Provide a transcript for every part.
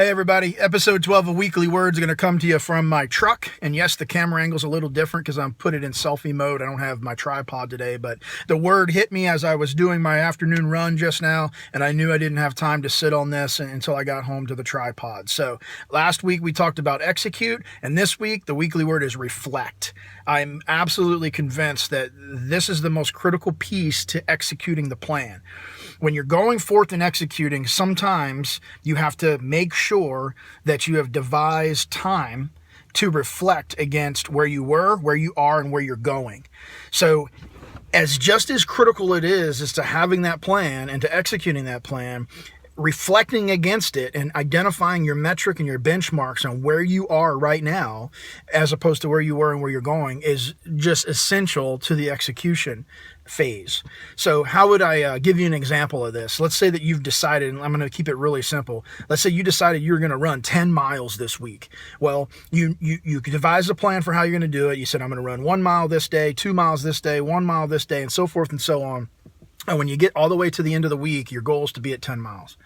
Hey everybody, episode 12 of Weekly Word is going to come to you from my truck. And yes, the camera angle is a little different because I'm put it in selfie mode. I don't have my tripod today, but the word hit me as I was doing my afternoon run just now, and I knew I didn't have time to sit on this until I got home to the tripod. So last week we talked about execute, and this week the weekly word is reflect. I'm absolutely convinced that this is the most critical piece to executing the plan. When you're going forth and executing, sometimes you have to make sure that you have devised time to reflect against where you were, where you are, and where you're going. So just as critical it is as to having that plan and to executing that plan, reflecting against it and identifying your metric and your benchmarks on where you are right now, as opposed to where you were and where you're going, is just essential to the execution phase. So how would I give you an example of this? Let's say that you've decided, and I'm going to keep it really simple. Let's say you decided you're going to run 10 miles this week. Well, you devised a plan for how you're going to do it. You said, I'm going to run 1 mile this day, 2 miles this day, 1 mile this day, and so forth and so on. And when you get all the way to the end of the week, your goal is to be at 10 miles.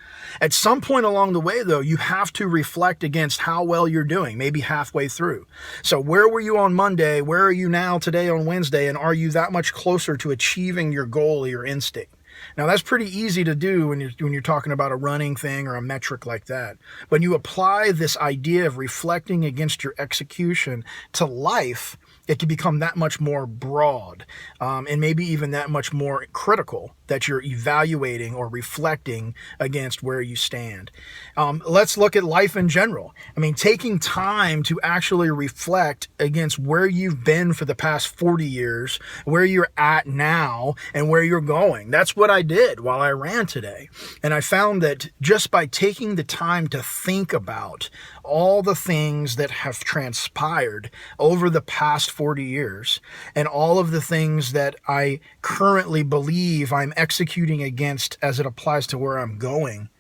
At some point along the way, though, you have to reflect against how well you're doing, maybe halfway through. So where were you on Monday? Where are you now today on Wednesday? And are you that much closer to achieving your goal or your instinct? Now, that's pretty easy to do when you're talking about a running thing or a metric like that. When you apply this idea of reflecting against your execution to life, it can become that much more broad and maybe even that much more critical that you're evaluating or reflecting against where you stand. Let's look at life in general. I mean, taking time to actually reflect against where you've been for the past 40 years, where you're at now, and where you're going. That's what I did while I ran today. And I found that just by taking the time to think about all the things that have transpired over the past 40 years and all of the things that I currently believe I'm executing against as it applies to where I'm going,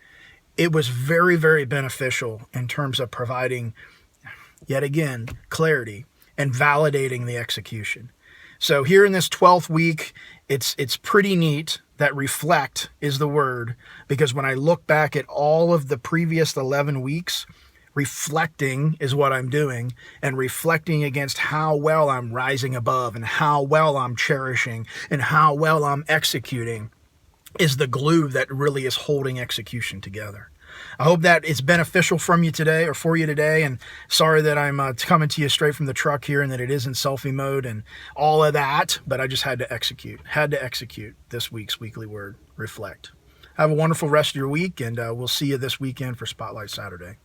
it was very, very beneficial in terms of providing, yet again, clarity and validating the execution. So here in this 12th week, it's pretty neat that reflect is the word, because when I look back at all of the previous 11 weeks, reflecting is what I'm doing, and reflecting against how well I'm rising above and how well I'm cherishing and how well I'm executing is the glue that really is holding execution together. I hope that it's beneficial for you today, and sorry that I'm coming to you straight from the truck here and that it is in selfie mode and all of that, but I just had to execute this week's weekly word, reflect. Have a wonderful rest of your week, and we'll see you this weekend for Spotlight Saturday.